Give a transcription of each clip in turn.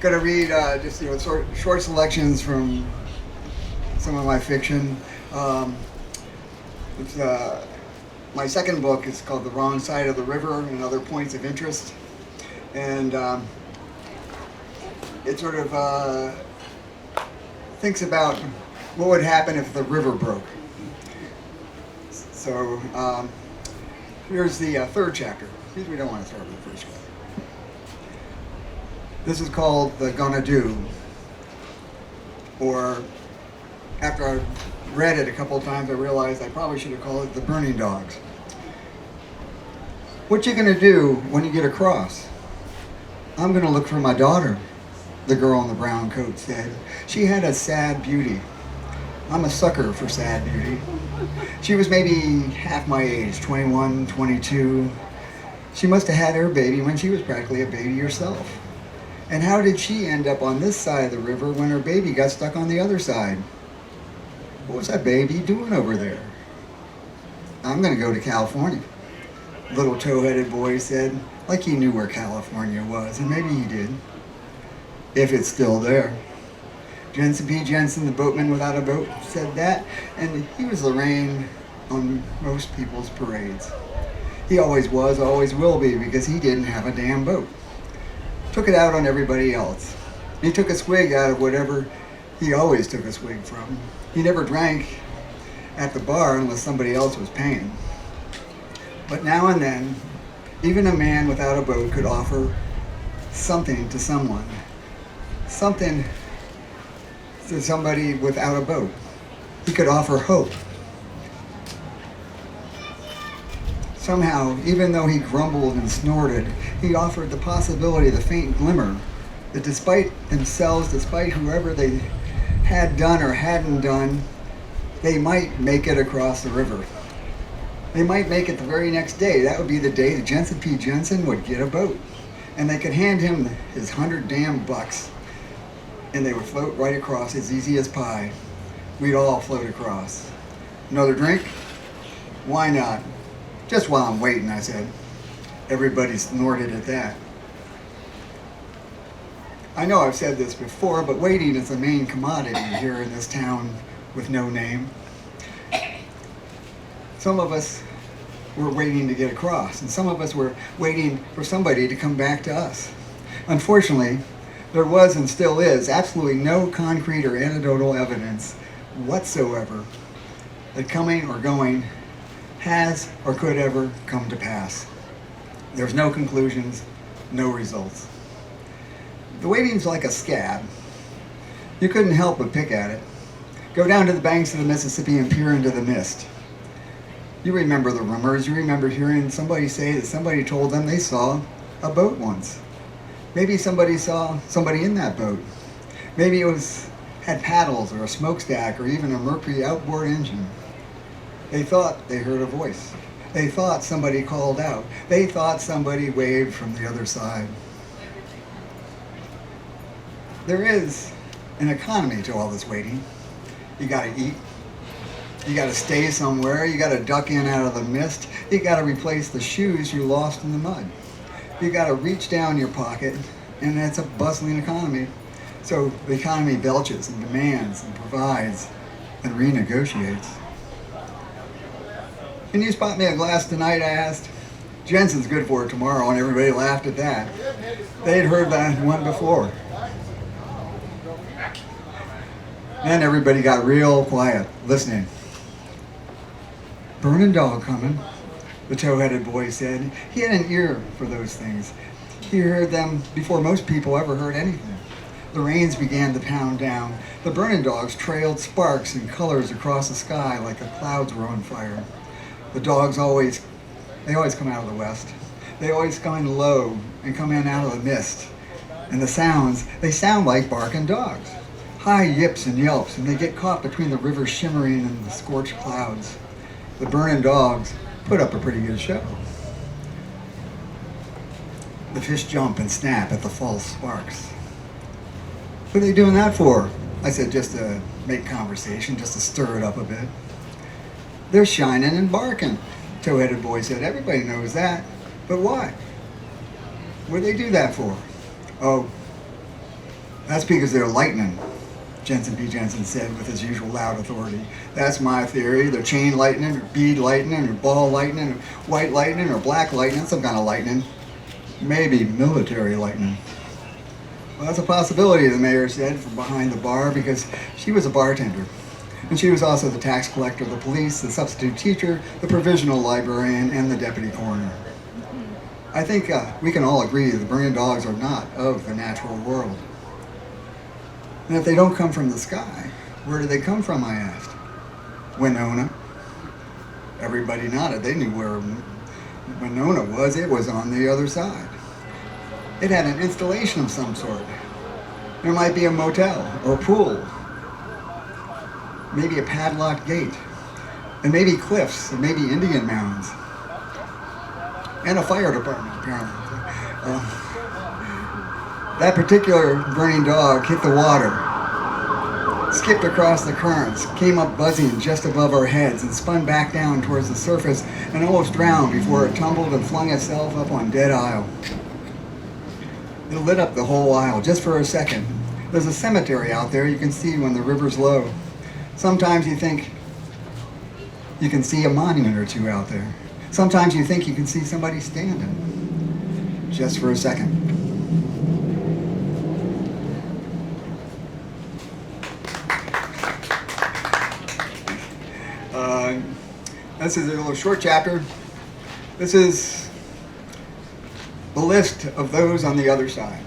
Going to read just short selections from some of my fiction. Um, it's my second book is called The Wrong Side of the River and Other Points of Interest, and it sort of thinks about what would happen if the river broke. So here's the third chapter. We don't want to start with the first one. This is called The Gonna Do, or after I read it a couple of times, I realized I probably should have called it The Burning Dogs. What you gonna do when you get across? I'm gonna look for my daughter, the girl in the brown coat said. She had a sad beauty. I'm a sucker for sad beauty. She was maybe half my age, 21, 22. She must have had her baby when she was practically a baby herself. And how did she end up on this side of the river when her baby got stuck on the other side? What was that baby doing over there? I'm gonna go to California, little tow-headed boy said, like he knew where California was, and maybe he did, if it's still there. Jensen P. Jensen, the boatman without a boat, said that, and he was the rain on most people's parades. He always was, always will be, because he didn't have a damn boat. Took it out on everybody else. He took a swig out of whatever he always took a swig from. He never drank at the bar unless somebody else was paying. But now and then, even a man without a boat could offer something to someone. Something to somebody without a boat. He could offer hope. Somehow, even though he grumbled and snorted, he offered the possibility, the faint glimmer, that despite themselves, despite whoever they had done or hadn't done, they might make it across the river. They might make it the very next day. That would be the day that Jensen P. Jensen would get a boat. And they could hand him his 100 damn bucks, and they would float right across as easy as pie. We'd all float across. Another drink? Why not? Just while I'm waiting, I said. Everybody snorted at that. I know I've said this before, but waiting is the main commodity here in this town with no name. Some of us were waiting to get across, and some of us were waiting for somebody to come back to us. Unfortunately, there was and still is absolutely no concrete or anecdotal evidence whatsoever that coming or going has or could ever come to pass. There's no conclusions, no results. The waiting's like a scab. You couldn't help but pick at it. Go down to the banks of the Mississippi and peer into the mist. You remember the rumors. You remember hearing somebody say that somebody told them they saw a boat once. Maybe somebody saw somebody in that boat. Maybe it had paddles or a smokestack or even a Mercury outboard engine. They thought they heard a voice. They thought somebody called out. They thought somebody waved from the other side. There is an economy to all this waiting. You gotta eat. You gotta stay somewhere. You gotta duck in out of the mist. You gotta replace the shoes you lost in the mud. You gotta reach down your pocket, and it's a bustling economy. So the economy belches and demands and provides and renegotiates. Can you spot me a glass tonight, I asked. Jensen's good for it tomorrow, and everybody laughed at that. They'd heard that one before. Then everybody got real quiet, listening. Burning dog coming, the tow-headed boy said. He had an ear for those things. He heard them before most people ever heard anything. The rains began to pound down. The burning dogs trailed sparks and colors across the sky like the clouds were on fire. The dogs always come out of the west. They always come in low and come in out of the mist. And the sounds, they sound like barking dogs. High yips and yelps, and they get caught between the river shimmering and the scorched clouds. The burning dogs put up a pretty good show. The fish jump and snap at the false sparks. What are they doing that for? I said, just to make conversation, just to stir it up a bit. They're shining and barking, tow-headed boy said. Everybody knows that. But why? What do they do that for? Oh, That's because they're lightning, Jensen B. Jensen said with his usual loud authority. That's my theory. They're chain lightning, or bead lightning, or ball lightning, or white lightning, or black lightning, some kind of lightning. Maybe military lightning. Well, that's a possibility, the mayor said from behind the bar, because she was a bartender. And she was also the tax collector, the police, the substitute teacher, the provisional librarian, and the deputy coroner. I think we can all agree that burning dogs are not of the natural world. And if they don't come from the sky, where do they come from, I asked. Winona. Everybody nodded. They knew where Winona was. It was on the other side. It had an installation of some sort. There might be a motel or a pool. Maybe a padlocked gate. And maybe cliffs, and maybe Indian mounds. And a fire department, apparently. That particular burning dog hit the water, skipped across the currents, came up buzzing just above our heads, and spun back down towards the surface and almost drowned before it tumbled and flung itself up on Dead Isle. It lit up the whole isle just for a second. There's a cemetery out there you can see when the river's low. Sometimes you think you can see a monument or two out there. Sometimes you think you can see somebody standing. Just for a second. This is a little short chapter. This is the list of those on the other side.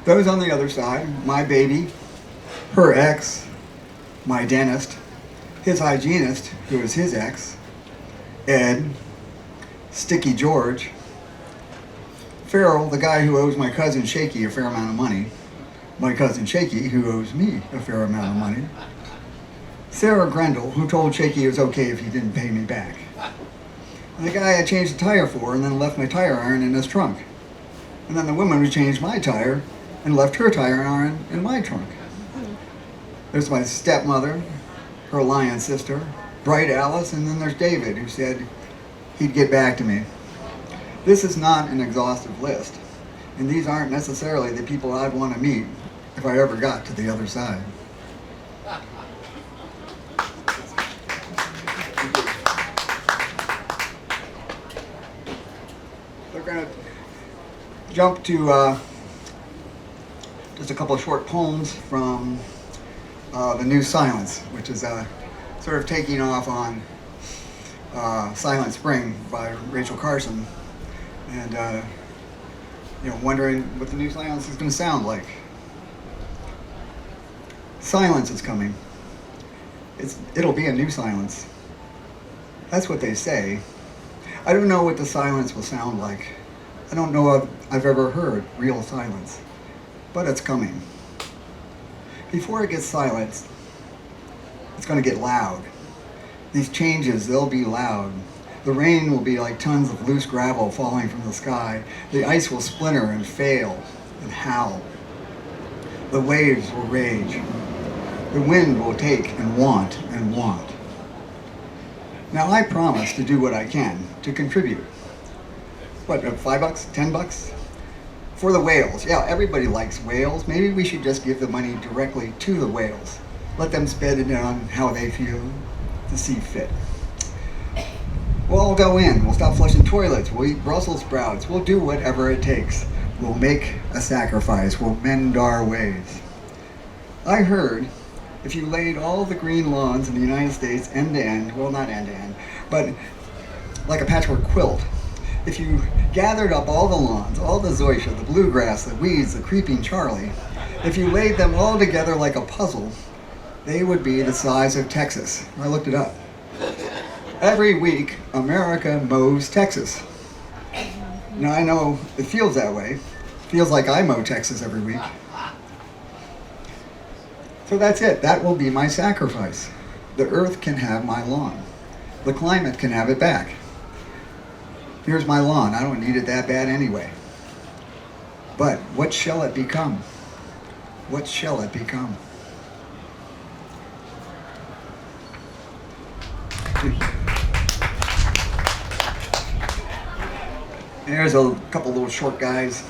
Those on the other side: my baby, her ex, my dentist, his hygienist, who is his ex, Ed, Sticky George, Farrell, the guy who owes my cousin Shaky a fair amount of money, my cousin Shaky, who owes me a fair amount of money, Sarah Grendel, who told Shaky it was okay if he didn't pay me back, and the guy I changed the tire for and then left my tire iron in his trunk, and then the woman who changed my tire and left her tire iron in my trunk. There's my stepmother, her lion sister, Bright Alice, and then there's David, who said he'd get back to me. This is not an exhaustive list, and these aren't necessarily the people I'd want to meet if I ever got to the other side. We're going to jump to just a couple of short poems from The New Silence, which is sort of taking off on Silent Spring by Rachel Carson, and wondering what the new silence is going to sound like. Silence is coming. It'll be a new silence. That's what they say. I don't know what the silence will sound like. I don't know if I've ever heard real silence, but it's coming. Before it gets silent, it's going to get loud. These changes, they'll be loud. The rain will be like tons of loose gravel falling from the sky. The ice will splinter and fail and howl. The waves will rage. The wind will take and want and want. Now I promise to do what I can to contribute. What, $5, $10? For the whales. Yeah, everybody likes whales. Maybe we should just give the money directly to the whales. Let them spend it on how they feel to see fit. We'll all go in. We'll stop flushing toilets. We'll eat Brussels sprouts. We'll do whatever it takes. We'll make a sacrifice. We'll mend our ways. I heard if you laid all the green lawns in the United States end to end, well, not end to end, but like a patchwork quilt, if you gathered up all the lawns, all the zoysia, the bluegrass, the weeds, the creeping Charlie, if you laid them all together like a puzzle, they would be the size of Texas. I looked it up. Every week, America mows Texas. Now I know it feels that way. It feels like I mow Texas every week. So that's it. That will be my sacrifice. The earth can have my lawn. The climate can have it back. Here's my lawn. I don't need it that bad anyway. But what shall it become? What shall it become? There's a couple little short guys.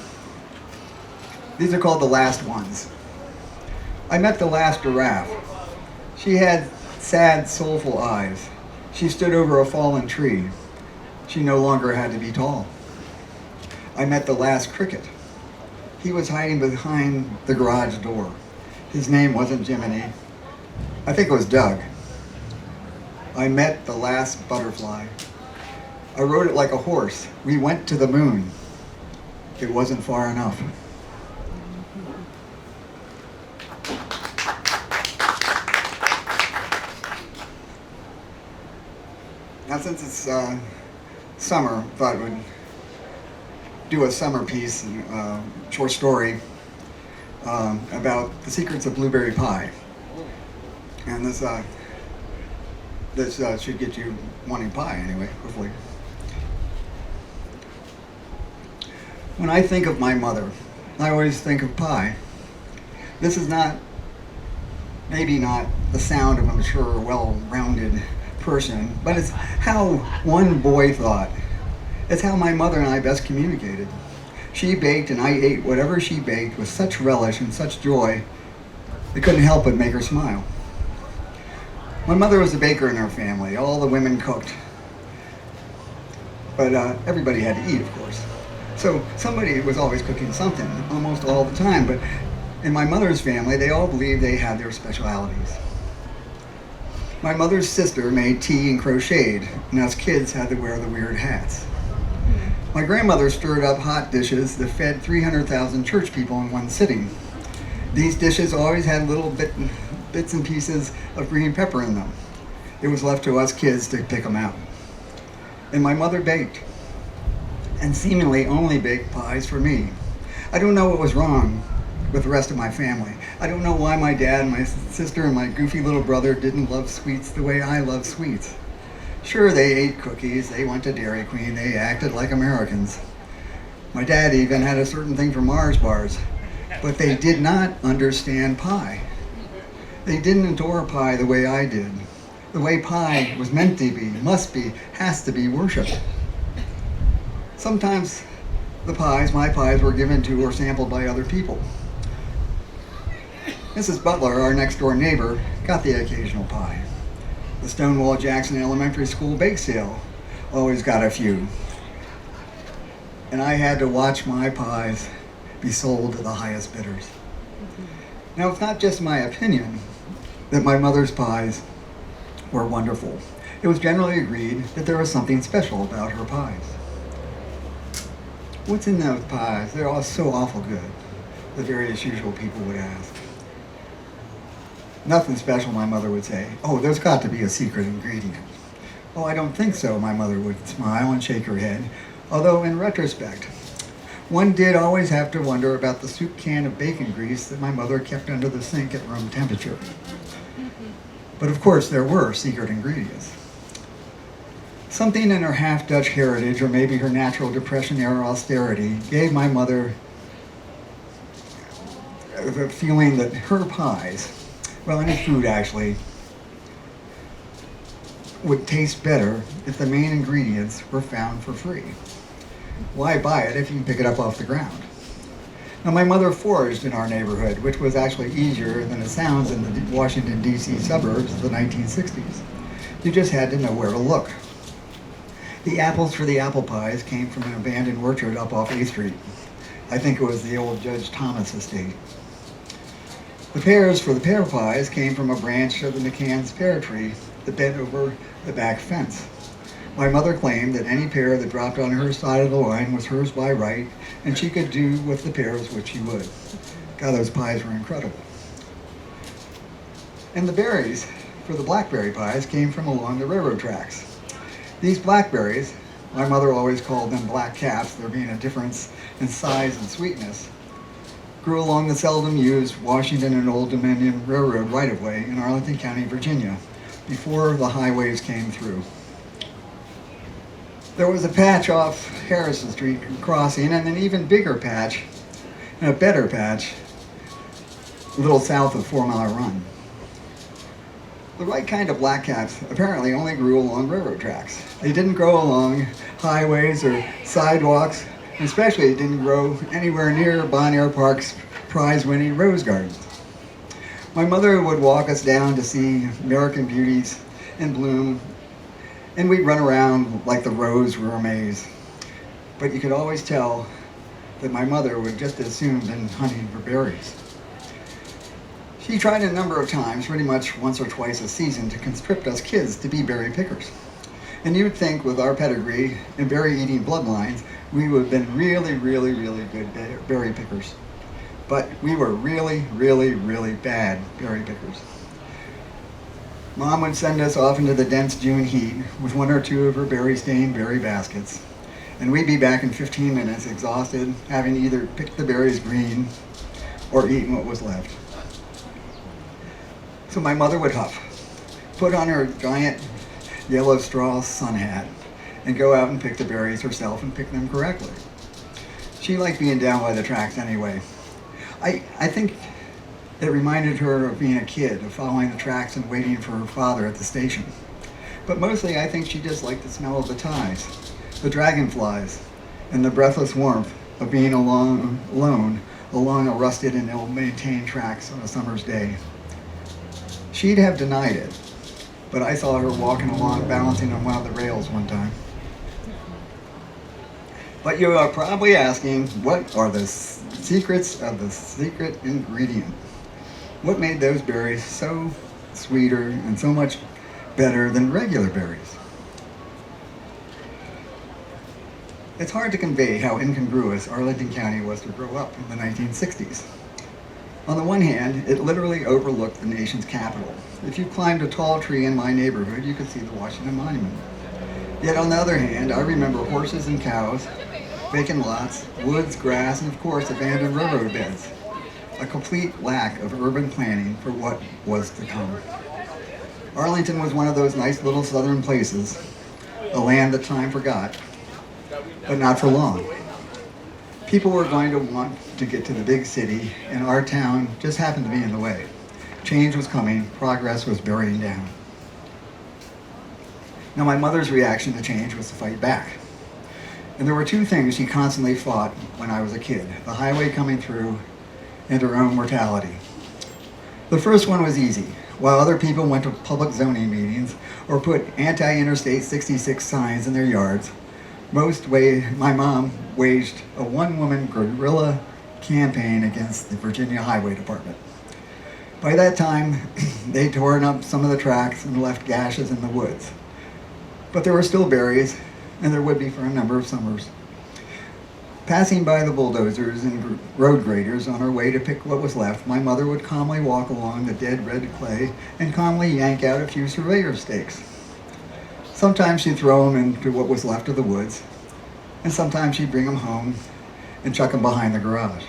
These are called the last ones. I met the last giraffe. She had sad, soulful eyes. She stood over a fallen tree. She no longer had to be tall. I met the last cricket. He was hiding behind the garage door. His name wasn't Jiminy. I think it was Doug. I met the last butterfly. I rode it like a horse. We went to the moon. It wasn't far enough. Now, since it's summer, I thought I would do a summer piece, short story about the secrets of blueberry pie. And this should get you wanting pie anyway, hopefully. When I think of my mother, I always think of pie. This is maybe not the sound of a mature, well-rounded person, but it's how one boy thought. It's how my mother and I best communicated. She baked and I ate whatever she baked with such relish and such joy, it couldn't help but make her smile. My mother was a baker in our family. All the women cooked. But everybody had to eat, of course. So somebody was always cooking something, almost all the time. But in my mother's family, they all believed they had their specialities. My mother's sister made tea and crocheted, and us kids had to wear the weird hats. My grandmother stirred up hot dishes that fed 300,000 church people in one sitting. These dishes always had little bits and pieces of green pepper in them. It was left to us kids to pick them out. And my mother baked, and seemingly only baked pies for me. I don't know what was wrong with the rest of my family. I don't know why my dad and my sister and my goofy little brother didn't love sweets the way I love sweets. Sure, they ate cookies, they went to Dairy Queen, they acted like Americans. My dad even had a certain thing for Mars bars, but they did not understand pie. They didn't adore pie the way I did. The way pie was meant to be, must be, has to be worshipped. Sometimes my pies were given to or sampled by other people. Mrs. Butler, our next door neighbor, got the occasional pie. The Stonewall Jackson Elementary School bake sale always got a few. And I had to watch my pies be sold to the highest bidders. Now, it's not just my opinion that my mother's pies were wonderful. It was generally agreed that there was something special about her pies. What's in those pies? They're all so awful good, the various usual people would ask. Nothing special, my mother would say. Oh, there's got to be a secret ingredient. Oh, I don't think so, my mother would smile and shake her head. Although, in retrospect, one did always have to wonder about the soup can of bacon grease that my mother kept under the sink at room temperature. But of course, there were secret ingredients. Something in her half-Dutch heritage, or maybe her natural Depression-era austerity, gave my mother a feeling that her pies, well, any food actually, would taste better if the main ingredients were found for free. Why buy it if you can pick it up off the ground? Now, my mother foraged in our neighborhood, which was actually easier than it sounds in the Washington, D.C. suburbs of the 1960s. You just had to know where to look. The apples for the apple pies came from an abandoned orchard up off 8th Street. I think it was the old Judge Thomas estate. The pears for the pear pies came from a branch of the McCann's pear tree that bent over the back fence. My mother claimed that any pear that dropped on her side of the line was hers by right, and she could do with the pears what she would. God, those pies were incredible. And the berries for the blackberry pies came from along the railroad tracks. These blackberries, my mother always called them black caps, there being a difference in size and sweetness, grew along the seldom used Washington and Old Dominion Railroad right-of-way in Arlington County, Virginia, before the highways came through. There was a patch off Harrison Street crossing, and an even bigger patch, and a better patch, a little south of 4 Mile Run. The right kind of blackcaps apparently only grew along railroad tracks. They didn't grow along highways or sidewalks Especially it didn't grow anywhere near Bon Air Park's prize-winning rose gardens. My mother would walk us down to see American beauties in bloom, and we'd run around like the rows were a maze. But you could always tell that my mother would just as soon been hunting for berries. She tried a number of times, pretty much once or twice a season, to conscript us kids to be berry pickers. And you'd think with our pedigree and berry-eating bloodlines, we would have been really, really, really good berry pickers. But we were really, really, really bad berry pickers. Mom would send us off into the dense June heat with one or two of her berry-stained berry baskets. And we'd be back in 15 minutes, exhausted, having either picked the berries green or eaten what was left. So my mother would huff, put on her giant yellow straw sun hat, and go out and pick the berries herself and pick them correctly. She liked being down by the tracks anyway. I think it reminded her of being a kid, of following the tracks and waiting for her father at the station. But mostly I think she just liked the smell of the ties, the dragonflies, and the breathless warmth of being alone along a rusted and ill-maintained tracks on a summer's day. She'd have denied it, but I saw her walking along balancing on one of the rails one time. But you are probably asking, what are the secrets of the secret ingredient? What made those berries so sweeter and so much better than regular berries? It's hard to convey how incongruous Arlington County was to grow up in the 1960s. On the one hand, it literally overlooked the nation's capital. If you climbed a tall tree in my neighborhood, you could see the Washington Monument. Yet on the other hand, I remember horses and cows, vacant lots, woods, grass, and of course abandoned railroad beds. A complete lack of urban planning for what was to come. Arlington was one of those nice little southern places, a land that time forgot, but not for long. People were going to want to get to the big city, and our town just happened to be in the way. Change was coming, progress was bearing down. Now my mother's reaction to change was to fight back. And there were two things she constantly fought when I was a kid: the highway coming through and her own mortality. The first one was easy. While other people went to public zoning meetings or put anti-Interstate 66 signs in their yards, my mom waged a one-woman guerrilla campaign against the Virginia Highway Department. By that time, they'd torn up some of the tracks and left gashes in the woods. But there were still berries, and there would be for a number of summers. Passing by the bulldozers and road graders on her way to pick what was left, my mother would calmly walk along the dead red clay and calmly yank out a few surveyor stakes. Sometimes she'd throw them into what was left of the woods, and sometimes she'd bring them home and chuck them behind the garage.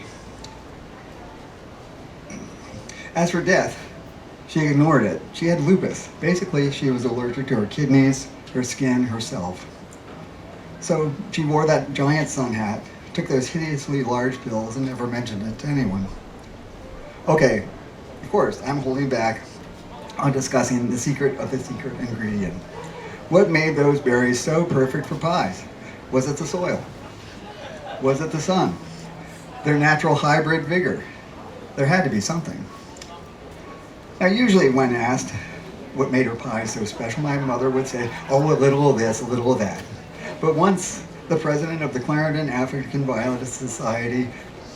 As for death, she ignored it. She had lupus. Basically, she was allergic to her kidneys, her skin, herself. So she wore that giant sun hat, took those hideously large pills, and never mentioned it to anyone. Okay, of course, I'm holding back on discussing the secret of the secret ingredient. What made those berries so perfect for pies? Was it the soil? Was it the sun? Their natural hybrid vigor? There had to be something. Now, usually when asked what made her pies so special, my mother would say, oh, a little of this, a little of that. But once the president of the Clarendon African Violinist Society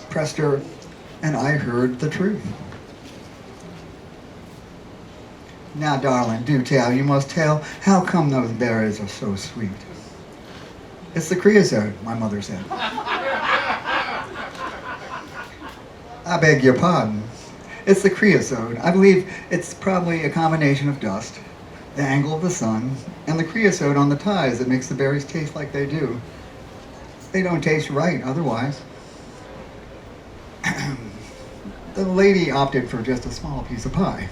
pressed her, and I heard the truth. Now, darling, do tell, you must tell, how come those berries are so sweet? It's the creosote, my mother said. I beg your pardon. It's the creosote. I believe it's probably a combination of dust, the angle of the sun, and the creosote on the ties that makes the berries taste like they do. They don't taste right otherwise. The lady opted for just a small piece of pie.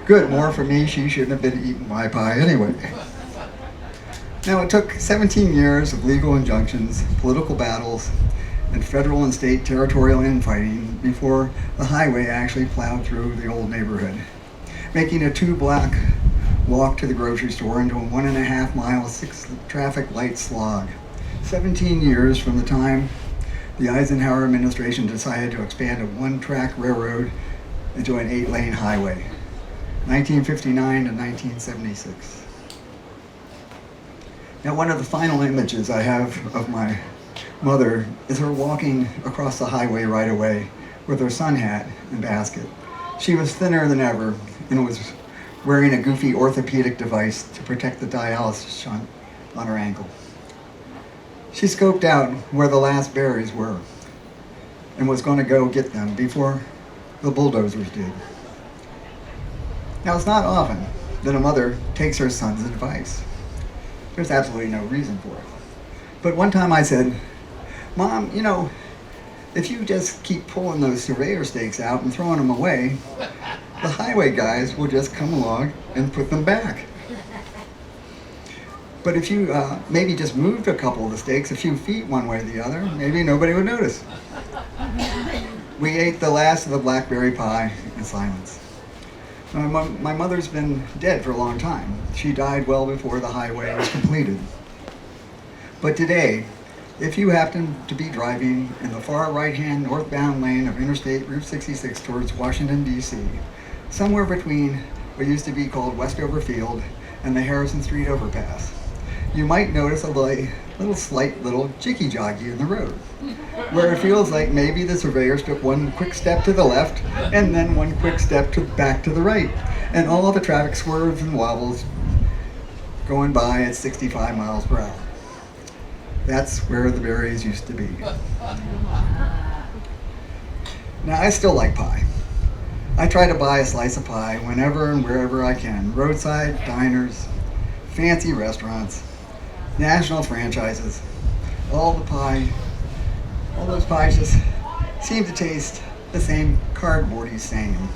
Good, more for me, she shouldn't have been eating my pie anyway. Now, it took 17 years of legal injunctions, political battles, and federal and state territorial infighting before the highway actually plowed through the old neighborhood, making a 2-block walk to the grocery store into a 1.5-mile, 6 traffic light slog. 17 years from the time the Eisenhower administration decided to expand a one-track railroad into an 8-lane highway, 1959 to 1976. Now, one of the final images I have of my mother is her walking across the highway right away with her sun hat and basket. She was thinner than ever and was wearing a goofy orthopedic device to protect the dialysis shunt on her ankle. She scoped out where the last berries were and was going to go get them before the bulldozers did. Now, it's not often that a mother takes her son's advice. There's absolutely no reason for it. But one time I said, Mom, you know, if you just keep pulling those surveyor stakes out and throwing them away, the highway guys will just come along and put them back. But if you maybe just moved a couple of the stakes a few feet one way or the other, maybe nobody would notice. We ate the last of the blackberry pie in silence. My mother's been dead for a long time. She died well before the highway was completed. But today, if you happen to be driving in the far right-hand northbound lane of Interstate Route 66 towards Washington, D.C., somewhere between what used to be called Westover Field and the Harrison Street overpass, you might notice a slight little jiggy-joggy in the road, where it feels like maybe the surveyors took one quick step to the left and then one quick step back to the right, and all the traffic swerves and wobbles going by at 65 miles per hour. That's where the berries used to be. Now, I still like pie. I try to buy a slice of pie whenever and wherever I can. Roadside diners, fancy restaurants, national franchises. All those pies just seem to taste the same cardboardy same.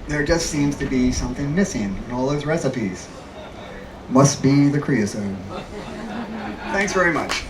There just seems to be something missing in all those recipes. Must be the creosote. Thanks very much.